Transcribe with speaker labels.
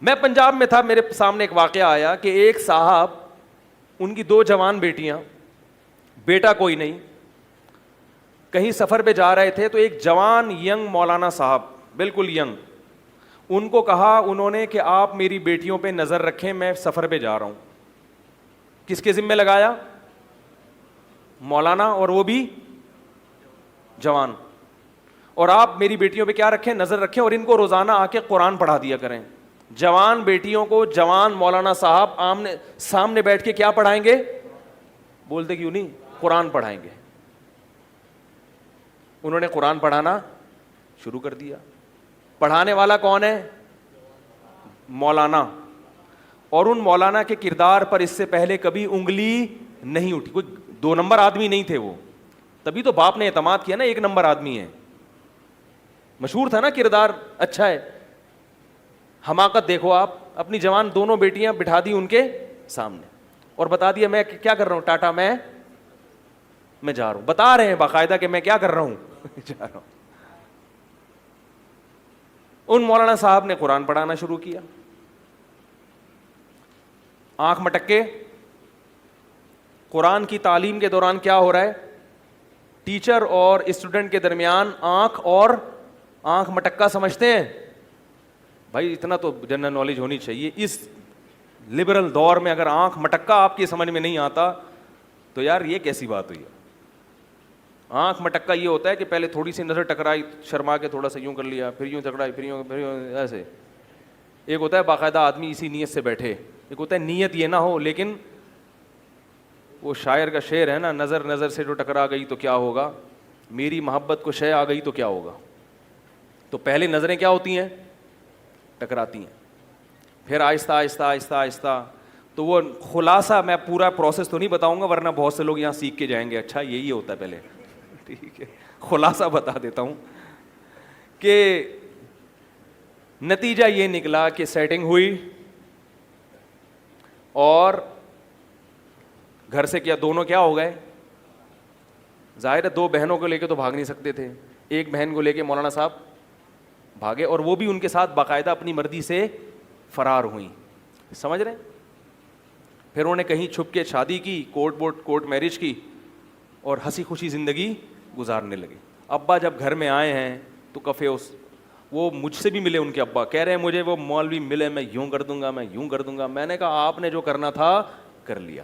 Speaker 1: میں پنجاب میں تھا, میرے سامنے ایک واقعہ آیا کہ ایک صاحب, ان کی 2 جوان بیٹیاں, بیٹا کوئی نہیں, کہیں سفر پہ جا رہے تھے, تو ایک جوان ینگ مولانا صاحب, بالکل ینگ, ان کو کہا انہوں نے کہ آپ میری بیٹیوں پہ نظر رکھیں, میں سفر پہ جا رہا ہوں. کس کے ذمہ لگایا؟ مولانا, اور وہ بھی جوان. اور آپ میری بیٹیوں پہ کیا رکھیں, نظر رکھیں, اور ان کو روزانہ آ کے قرآن پڑھا دیا کریں. جوان بیٹیوں کو جوان مولانا صاحب سامنے بیٹھ کے کیا پڑھائیں گے؟ بولتے کیوں نہیں؟ قرآن پڑھائیں گے. انہوں نے قرآن پڑھانا شروع کر دیا. پڑھانے والا کون ہے؟ مولانا. اور ان مولانا کے کردار پر اس سے پہلے کبھی انگلی نہیں اٹھی. کوئی 2 نمبر آدمی نہیں تھے وہ, تبھی تو باپ نے اعتماد کیا نا 1 نمبر آدمی ہے. مشہور تھا نا, کردار اچھا ہے. حماقت دیکھو آپ, اپنی جوان دونوں بیٹیاں بٹھا دی ان کے سامنے اور بتا دیا میں کیا کر رہا ہوں, ٹاٹا میں جا رہا ہوں. بتا رہے ہیں باقاعدہ کہ میں کیا کر رہا ہوں, جا رہا ہوں. ان مولانا صاحب نے قرآن پڑھانا شروع کیا. آنکھ مٹک کے قرآن کی تعلیم کے دوران کیا ہو رہا ہے, ٹیچر اور اسٹوڈنٹ کے درمیان آنکھ مٹکا سمجھتے ہیں بھائی, اتنا تو جنرل نالج ہونی چاہیے. اس لبرل دور میں اگر آنکھ مٹکا آپ کی سمجھ میں نہیں آتا تو یار یہ کیسی بات ہوئی ہے. آنکھ مٹکا یہ ہوتا ہے کہ پہلے تھوڑی سی نظر ٹکرائی, شرما کے تھوڑا سا یوں کر لیا, پھر یوں ٹکرائی, پھر یوں ایسے. ایک ہوتا ہے باقاعدہ آدمی اسی نیت سے بیٹھے, ایک ہوتا ہے نیت یہ نہ ہو, لیکن وہ شاعر کا شعر ہے نا, نظر سے جو ٹکرا گئی تو کیا ہوگا, میری محبت کو شے آ گئی تو کیا ہوگا. تو پہلے نظریں کیا ہوتی ہیں, ٹکراتی ہیں, پھر آہستہ آہستہ آہستہ آہستہ. تو وہ خلاصہ, میں پورا پروسیس تو نہیں بتاؤں گا ورنہ بہت سے لوگ یہاں سیکھ کے جائیں گے, اچھا یہی ہوتا ہے پہلے. ٹھیک ہے, خلاصہ بتا دیتا ہوں کہ نتیجہ یہ نکلا کہ سیٹنگ ہوئی اور گھر سے کیا, دونوں کیا ہو گئے, ظاہر ہے 2 بہنوں کو لے کے تو بھاگ نہیں سکتے تھے. ایک بہن کو لے کے مولانا صاحب بھاگے, اور وہ بھی ان کے ساتھ باقاعدہ اپنی مرضی سے فرار ہوئیں. سمجھ رہے ہیں؟ پھر انہوں نے کہیں چھپ کے شادی کی, کورٹ میرج کی, اور ہنسی خوشی زندگی گزارنے لگے. ابا جب گھر میں آئے ہیں تو کفے وہ مجھ سے بھی ملے, ان کے ابا کہہ رہے ہیں مجھے وہ مولوی ملے, میں یوں کر دوں گا, میں یوں کر دوں گا. میں نے کہا آپ نے جو کرنا تھا کر لیا.